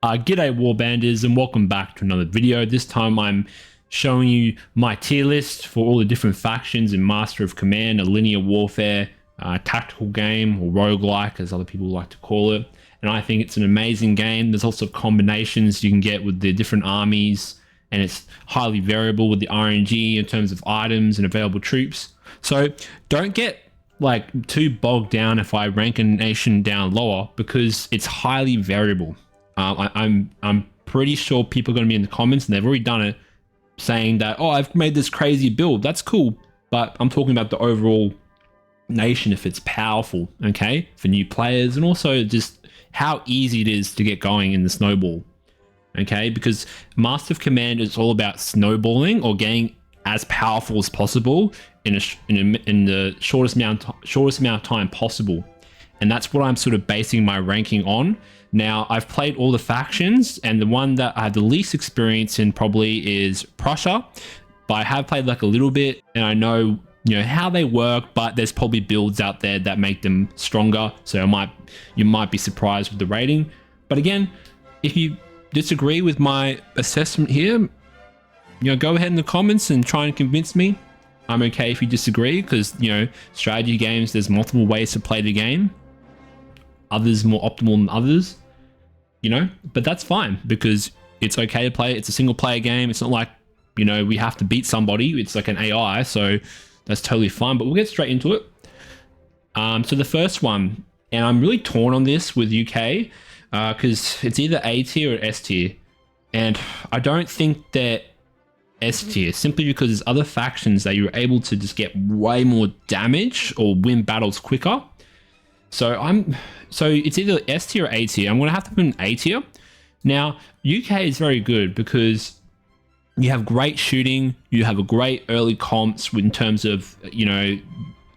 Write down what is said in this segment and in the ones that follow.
G'day warbanders and welcome back to another video. This time I'm showing you my tier list for all the different factions in Master of Command, a linear warfare, tactical game, or roguelike as other people like to call it. And I think it's an amazing game. There's also combinations you can get with the different armies, and it's highly variable with the RNG in terms of items and available troops. So don't get like too bogged down if I rank a nation down lower, because it's highly variable. I'm pretty sure people are going to be in the comments, and they've already done it, saying that, oh, I've made this crazy build. That's cool. But I'm talking about the overall nation, if it's powerful, okay, for new players, and also just how easy it is to get going in the snowball, okay? Because Master of Command is all about snowballing or getting as powerful as possible in the shortest amount of time possible. And that's what I'm sort of basing my ranking on. Now, I've played all the factions, and the one that I have the least experience in probably is Prussia, but I have played like a little bit, and I know, how they work, but there's probably builds out there that make them stronger, so you might be surprised with the rating. But again, if you disagree with my assessment here, go ahead in the comments and try and convince me. I'm okay if you disagree, because strategy games, there's multiple ways to play the game. Others more optimal than others, but that's fine, because it's okay to play. It's a single player game. It's not like, we have to beat somebody. It's like an AI, so that's totally fine, but we'll get straight into it. So the first one, and I'm really torn on this with UK, because it's either A tier or S tier, and I don't think they're S tier, simply because there's other factions that you're able to just get way more damage or win battles quicker. So it's either S tier or A tier. I'm going to have to put an A tier. Now, UK is very good because you have great shooting. You have a great early comps in terms of,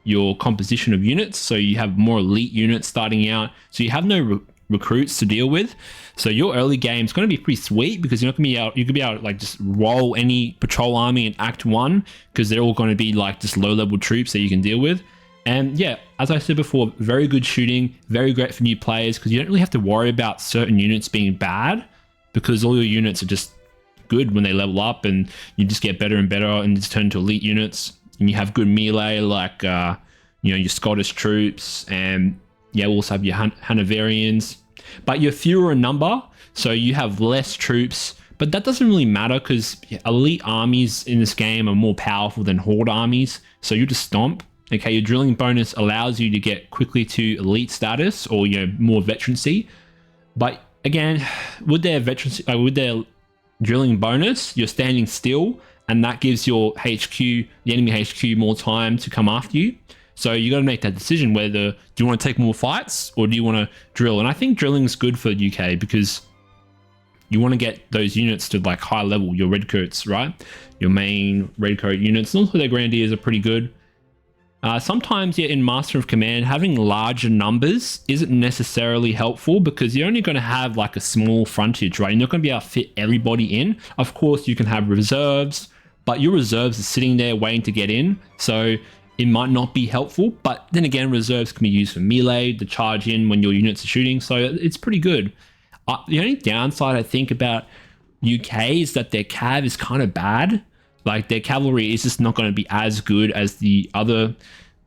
your composition of units. So you have more elite units starting out. So you have no recruits to deal with. So your early game is going to be pretty sweet, because you're not going to be able, you could be able to like just roll any patrol army in Act 1, because they're all going to be like just low level troops that you can deal with. And yeah, as I said before, very good shooting, very great for new players, because you don't really have to worry about certain units being bad, because all your units are just good when they level up, and you just get better and better and just turn into elite units. And you have good melee, like your Scottish troops, and you also have your Hanoverians, but you're fewer in number, so you have less troops. But that doesn't really matter, because elite armies in this game are more powerful than horde armies, so you just stomp. Okay, your drilling bonus allows you to get quickly to elite status, or more veterancy. But again, with their veterancy, with their drilling bonus, you're standing still, and that gives your HQ, the enemy HQ, more time to come after you. So you got to make that decision whether do you want to take more fights or do you want to drill. And I think drilling is good for UK, because you want to get those units to like high level, your redcoats, right? Your main redcoat units, and also their grenadiers are pretty good. Sometimes, in Master of Command, having larger numbers isn't necessarily helpful, because you're only going to have like a small frontage, right? You're not going to be able to fit everybody in. Of course, you can have reserves, but your reserves are sitting there waiting to get in, so it might not be helpful. But then again, reserves can be used for melee, to charge in when your units are shooting, so it's pretty good. The only downside I think about UK is that their cav is kind of bad. Like, their cavalry is just not going to be as good as the other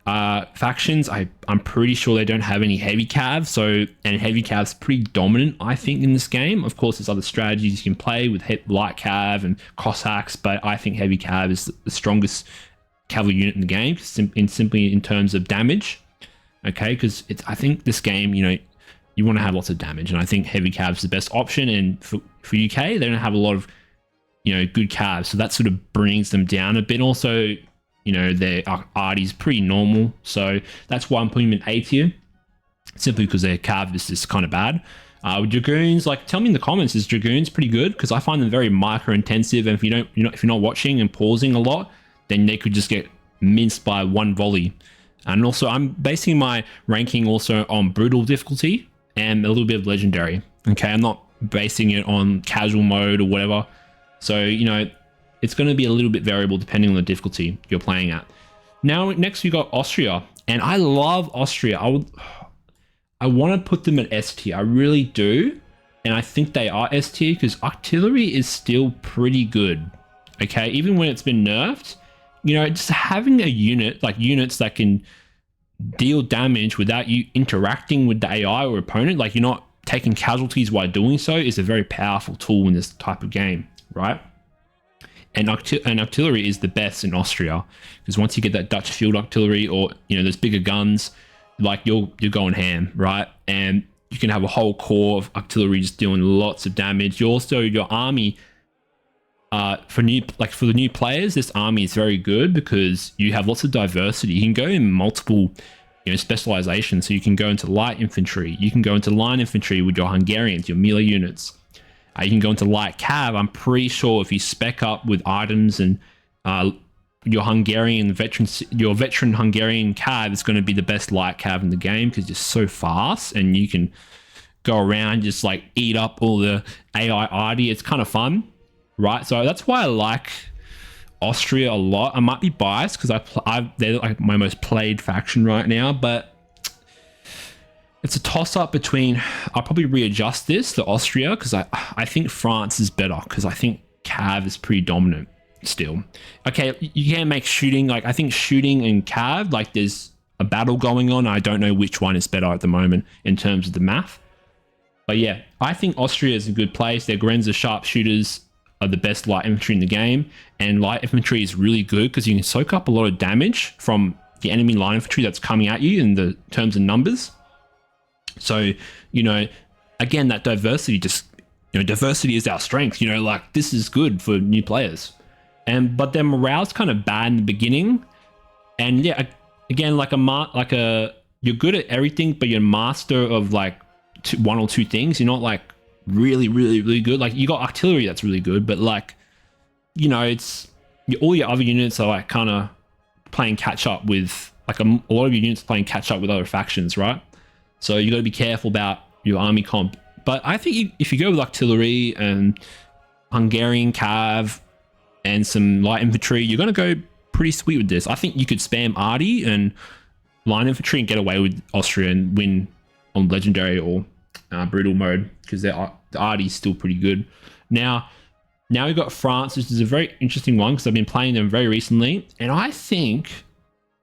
factions. I'm pretty sure they don't have any heavy cav, and heavy cav's pretty dominant, I think, in this game. Of course, there's other strategies you can play with light cav and Cossacks, but I think heavy cav is the strongest cavalry unit in the game, simply in terms of damage. Okay, because I think this game, you want to have lots of damage, and I think heavy cav is the best option. And for UK, they don't have a lot of good cavs, so that sort of brings them down a bit. Also, their arty's pretty normal, so that's why I'm putting them in A tier, simply because their cav is just kind of bad. With dragoons, like, tell me in the comments, is dragoons pretty good? Because I find them very micro intensive, and if you're not watching and pausing a lot, then they could just get minced by one volley. And also, I'm basing my ranking also on brutal difficulty and a little bit of legendary. Okay, I'm not basing it on casual mode or whatever. So, it's going to be a little bit variable depending on the difficulty you're playing at. Now, next we got Austria, and I love Austria. I want to put them at S tier. I really do. and I think they are S tier because artillery is still pretty good. Okay, even when it's been nerfed, you know, just having a unit, like units that can deal damage without you interacting with the AI or opponent, like you're not taking casualties while doing so, is a very powerful tool in this type of game, right? And artillery is the best in Austria because once you get that Dutch field artillery or, you know, those bigger guns, like you're going ham, right? And you can have a whole core of artillery just doing lots of damage. You also, your army, for the new players, this army is very good because you have lots of diversity. You can go in multiple, you know, specializations. So you can go into light infantry, you can go into line infantry with your Hungarians, your melee units. You can go into light cav. I'm pretty sure if you spec up with items and your veteran Hungarian cav is going to be the best light cav in the game because you're so fast and you can go around just like eat up all the AI arty. It's kind of fun, right? So that's why I like Austria a lot. I might be biased because they're like my most played faction right now, but it's a toss-up between, I'll probably readjust this to Austria because I think France is better because I think Cav is pretty dominant still. Okay, you can make shooting, like I think shooting and Cav, like there's a battle going on. I don't know which one is better at the moment in terms of the math. But yeah, I think Austria is a good place. Their Grenzer sharpshooters are the best light infantry in the game. And light infantry is really good because you can soak up a lot of damage from the enemy line infantry that's coming at you in the terms of numbers. So, you know, again, that diversity diversity is our strength, you know, like this is good for new players. But their morale's kind of bad in the beginning. And yeah, again, you're good at everything, but you're master of like one or two things. You're not like really, really, really good. Like you got artillery that's really good, but like, you know, all your other units are like kind of playing catch up with, like a lot of your units playing catch up with other factions, right? So you got to be careful about your army comp. But I think if you go with artillery and Hungarian cav and some light infantry, you're going to go pretty sweet with this. I think you could spam arty and line infantry and get away with Austria and win on legendary or brutal mode because the arty is still pretty good. Now we've got France, which is a very interesting one because I've been playing them very recently. And I think,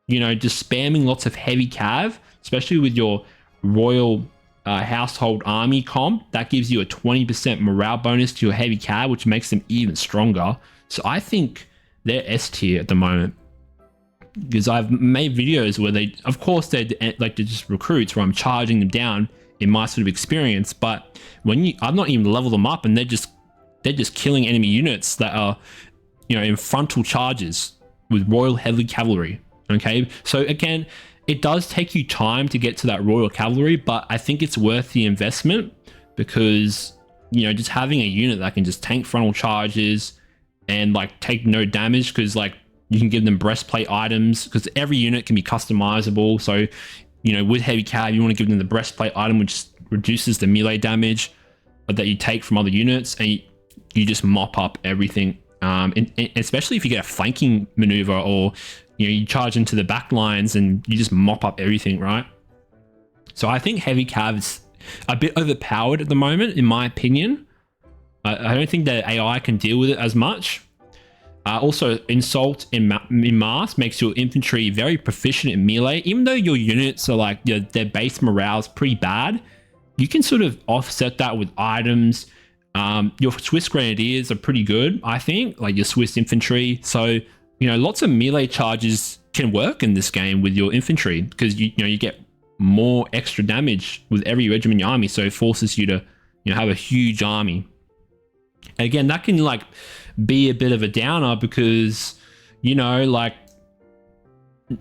you know, just spamming lots of heavy cav, especially with your royal household army comp, that gives you a 20% morale bonus to your heavy cav, which makes them even stronger. So I think they're S tier at the moment because I've made videos where they're just recruits where I'm charging them down in my sort of experience, but I've not even leveled them up and they're just killing enemy units that are, you know, in frontal charges with royal heavy cavalry. Okay, so again, it does take you time to get to that royal cavalry, but I think it's worth the investment because, you know, just having a unit that can just tank frontal charges and like take no damage, because like you can give them breastplate items because every unit can be customizable. So, you know, with heavy cav, you want to give them the breastplate item, which reduces the melee damage that you take from other units, and you just mop up everything. And especially if you get a flanking maneuver, or you know, you charge into the back lines and you just mop up everything, right? So I think heavy cav is a bit overpowered at the moment, in my opinion. I don't think that AI can deal with it as much. Also, insult in mass makes your infantry very proficient in melee. Even though your units are like, their base morale is pretty bad, you can sort of offset that with items. Your Swiss grenadiers are pretty good, I think, like your Swiss infantry. So, you know, lots of melee charges can work in this game with your infantry because you get more extra damage with every regiment in your army. So it forces you to, you know, have a huge army. And again, that can like be a bit of a downer because, you know, like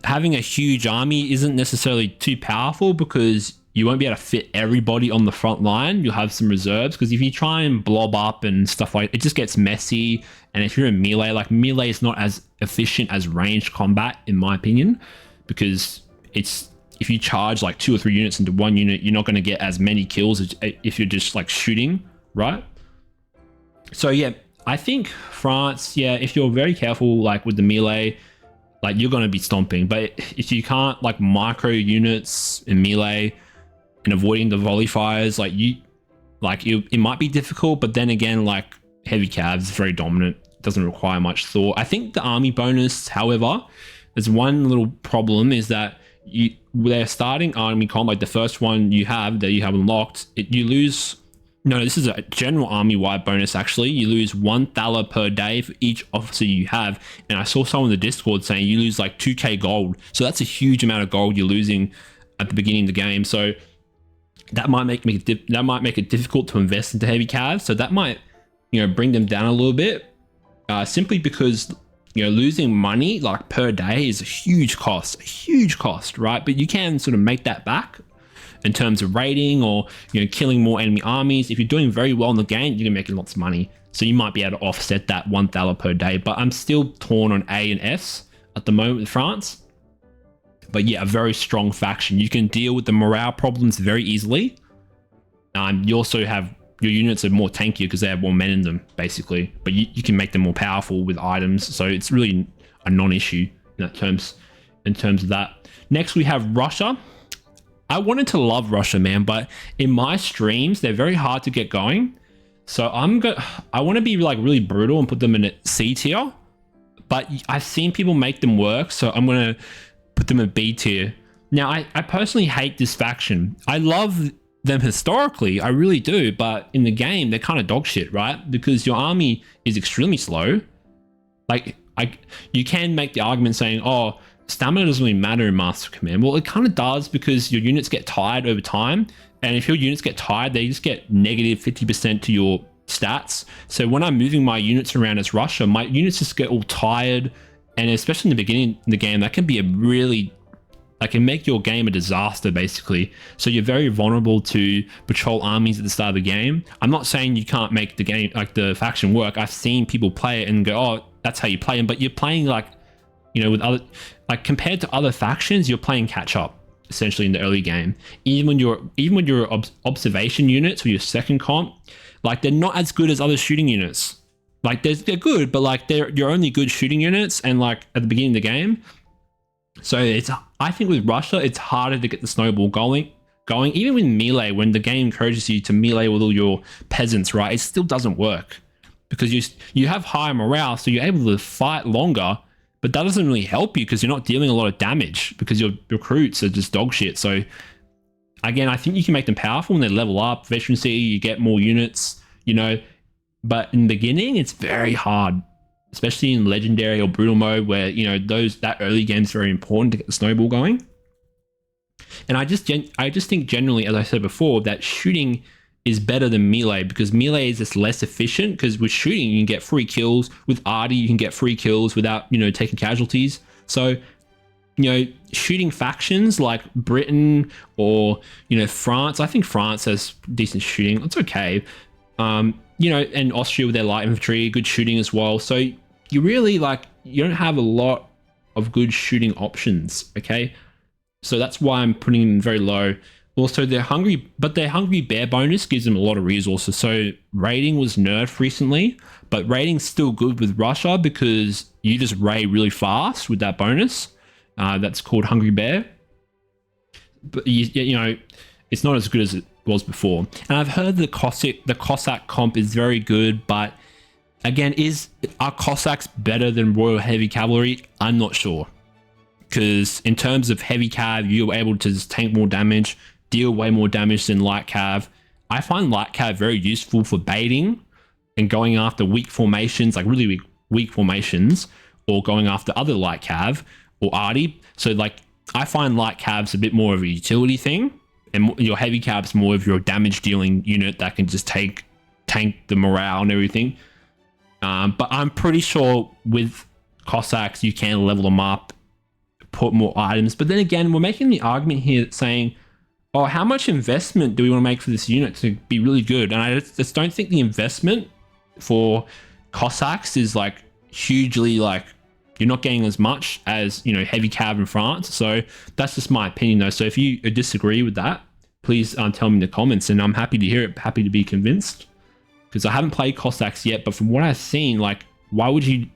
having a huge army isn't necessarily too powerful because you won't be able to fit everybody on the front line. You'll have some reserves because if you try and blob up and stuff like it just gets messy. And if you're in melee, like melee is not as efficient as ranged combat, in my opinion, because if you charge like 2 or 3 units into one unit, you're not going to get as many kills as if you're just like shooting, right? So yeah, I think France, yeah, if you're very careful like with the melee, like you're going to be stomping. But if you can't like micro units in melee and avoiding the volley fires, like Like it might be difficult, but then again, like heavy cav is very dominant. It doesn't require much thought. I think the army bonus, however, there's one little problem is that they're starting army comp, like the first one you have unlocked, you lose. No, this is a general army-wide bonus, actually. You lose 1 thaler per day for each officer you have. And I saw someone in the Discord saying you lose like 2k gold. So that's a huge amount of gold you're losing at the beginning of the game. So that might make it difficult to invest into heavy calves. So that might, bring them down a little bit. Simply because, losing money like per day is a huge cost, right? But you can sort of make that back in terms of raiding or killing more enemy armies. If you're doing very well in the game, you're making lots of money, so you might be able to offset that 1 thaler per day. But I'm still torn on A and S at the moment with France. But yeah, a very strong faction. You can deal with the morale problems very easily. You also have your units are more tankier because they have more men in them, basically, but you can make them more powerful with items, so it's really a non-issue in terms of that. Next we have Russia. I wanted to love Russia, man, but in my streams, they're very hard to get going. So I want to be like really brutal and put them in a C tier, but I've seen people make them work. So I'm going to put them in B tier. Now, I personally hate this faction. I love them historically, I really do, but in the game, they're kind of dog shit, right? Because your army is extremely slow. Like, you can make the argument saying, oh, stamina doesn't really matter in Master of Command. Well, it kind of does, because your units get tired over time. And if your units get tired, they just get negative 50% to your stats. So when I'm moving my units around as Russia, my units just get all tired. And especially in the beginning of the game, that can be that can make your game a disaster, basically. So you're very vulnerable to patrol armies at the start of the game. I'm not saying you can't make the game, like the faction work. I've seen people play it and go, oh, that's how you play them. But you're playing like, with other, like compared to other factions, you're playing catch up essentially in the early game. Even when your observation units or your second comp, like they're not as good as other shooting units. Like they're good, but like they're your only good shooting units, and like at the beginning of the game. So I think with Russia, it's harder to get the snowball going. Even with melee, when the game encourages you to melee with all your peasants, right? It still doesn't work because you have high morale, so you're able to fight longer. But that doesn't really help you because you're not dealing a lot of damage because your recruits are just dog shit. So again, I think you can make them powerful when they level up. Veterancy, you get more units, but in the beginning, it's very hard, especially in legendary or brutal mode where, that early game is very important to get the snowball going. And I just think generally, as I said before, that shooting is better than melee because melee is just less efficient, because with shooting you can get free kills, with arty you can get free kills without taking casualties. So shooting factions like Britain or France, I think France has decent shooting, it's okay, and Austria with their light infantry, good shooting as well. So you really you don't have a lot of good shooting options, okay? So that's why I'm putting them very low. Also, their hungry bear bonus gives them a lot of resources. So raiding was nerfed recently, but raiding's still good with Russia because you just raid really fast with that bonus. That's called hungry bear. But it's not as good as it was before. And I've heard the Cossack comp is very good, but again, are Cossacks better than Royal Heavy Cavalry? I'm not sure. Because in terms of heavy cav, you're able to just tank more damage, deal way more damage than light cav. I find light cav very useful for baiting and going after weak formations, like really weak formations, or going after other light cav or arty. So I find light cav's a bit more of a utility thing, and your heavy cav's more of your damage dealing unit that can just tank the morale and everything. But I'm pretty sure with Cossacks you can level them up, put more items. But then again, we're making the argument here saying, oh, how much investment do we want to make for this unit to be really good? And I just don't think the investment for Cossacks is hugely, you're not getting as much as heavy cav in France. So that's just my opinion though. So if you disagree with that, please tell me in the comments, and I'm happy to hear it, happy to be convinced, because I haven't played Cossacks yet. But from what I've seen, why would you,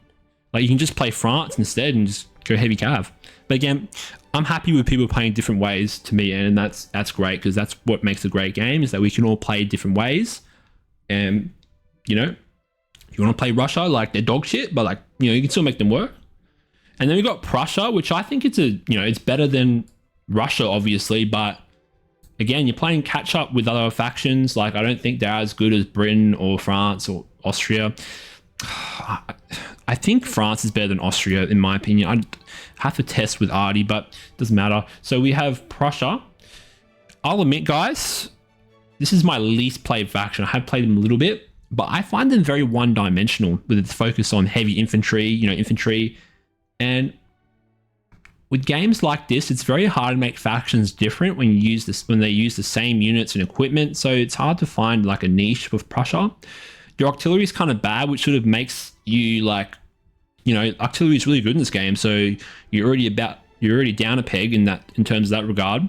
you can just play France instead and just go heavy cav. But again, I'm happy with people playing different ways to me, and that's great, because that's what makes a great game, is that we can all play different ways. And you know, you want to play Russia, like they're dog shit, but like, you know, you can still make them work. And then we got Prussia, which I think it's it's better than Russia, obviously, but again, you're playing catch up with other factions. Like, I don't think they're as good as Britain or France or Austria. I think France is better than Austria, in my opinion. I have to test with Artie, but it doesn't matter. So we have Prussia. I'll admit, guys, this is my least played faction. I have played them a little bit, but I find them very one-dimensional with its focus on heavy infantry, infantry. And with games like this, it's very hard to make factions different when they use the same units and equipment. So it's hard to find like a niche with Prussia. Your artillery is kind of bad, which sort of makes you like, artillery is really good in this game. So you're already down a peg in terms of that regard.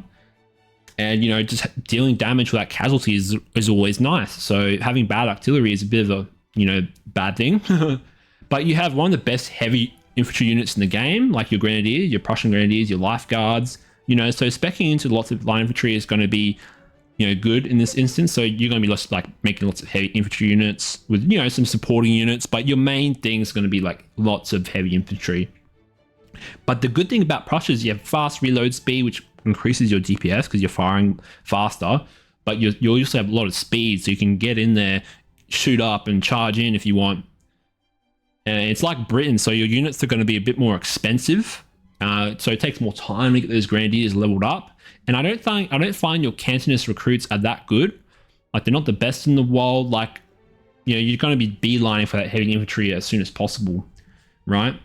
And just dealing damage without casualties is always nice. So having bad artillery is a bit of a bad thing. But you have one of the best heavy infantry units in the game, like your grenadiers, your Prussian grenadiers, your life guards. So speccing into lots of light infantry is going to be good in this instance. So you're going to be making lots of heavy infantry units with some supporting units, but your main thing is going to be like lots of heavy infantry. But the good thing about Prussia is you have fast reload speed, which increases your DPS because you're firing faster, but you also have a lot of speed, so you can get in there, shoot up and charge in if you want. And it's like Britain, so your units are going to be a bit more expensive, so it takes more time to get those grenadiers leveled up. And I don't find your Cantonist recruits are that good. Like, they're not the best in the world. Like, you're going to be beelining for that heavy infantry as soon as possible, right?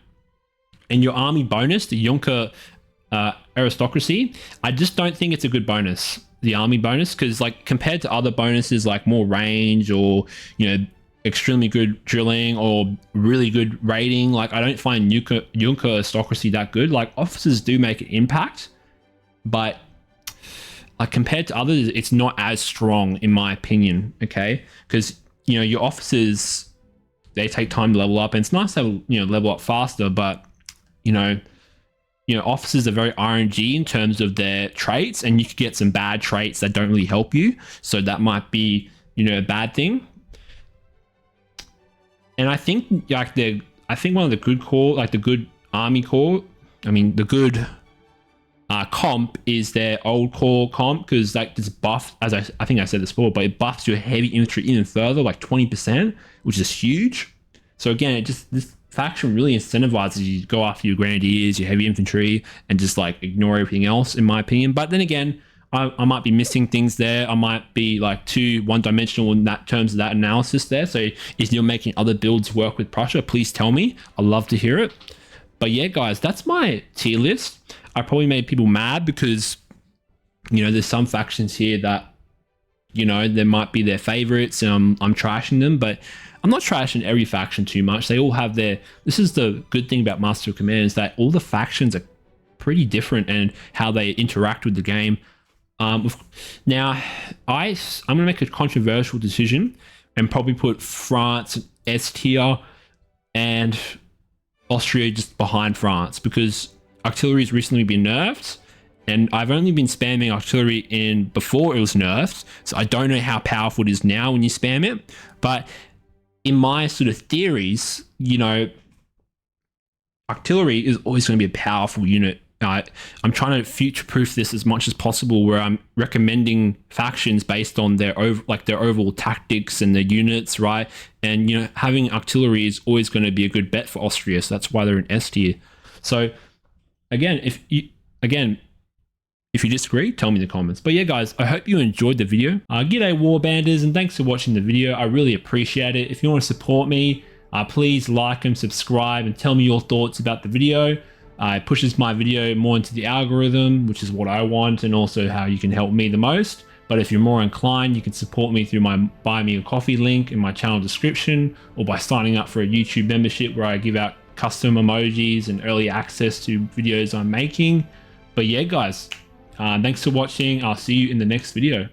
And your army bonus, the Junker aristocracy, I just don't think it's a good bonus, the army bonus, because like compared to other bonuses like more range or extremely good drilling or really good raiding, like I don't find Junker aristocracy that good. Like, officers do make an impact, but like compared to others, it's not as strong in my opinion. Okay, because your officers, they take time to level up, and it's nice to level up faster, but officers are very RNG in terms of their traits, and you could get some bad traits that don't really help you. So that might be, a bad thing. And I think one of the good core, like the good army core, the good comp is their old core comp, because like this buff, as I think I said this before, but it buffs your heavy infantry even further, like 20%, which is huge. So again, this faction really incentivizes you to go after your grenadiers, your heavy infantry, and just like ignore everything else, in my opinion. But then again, I might be missing things there. I might be like too one-dimensional in that terms of that analysis there. So if you're making other builds work with Prussia, please tell me. I'd love to hear it. But yeah, guys, that's my tier list. I probably made people mad because there's some factions here that there might be their favorites, and I'm trashing them, but I'm not trashing every faction too much. They all have this is the good thing about Master of Command, is that all the factions are pretty different and how they interact with the game. Now, I'm going to make a controversial decision and probably put France S tier and Austria just behind France, because artillery has recently been nerfed, and I've only been spamming artillery before it was nerfed, so I don't know how powerful it is now when you spam it. But in my sort of theories, artillery is always going to be a powerful unit. I'm trying to future-proof this as much as possible, where I'm recommending factions based on their overall tactics and their units, right? And having artillery is always going to be a good bet for Austria, so that's why they're in S tier. So again, if you disagree, tell me in the comments. But yeah, guys, I hope you enjoyed the video. G'day warbanders, and thanks for watching the video. I really appreciate it. If you want to support me, please like and subscribe and tell me your thoughts about the video. It pushes my video more into the algorithm, which is what I want, and also how you can help me the most. But if you're more inclined, you can support me through my Buy Me a Coffee link in my channel description, or by signing up for a YouTube membership where I give out custom emojis and early access to videos I'm making. But yeah, guys, thanks for watching. I'll see you in the next video.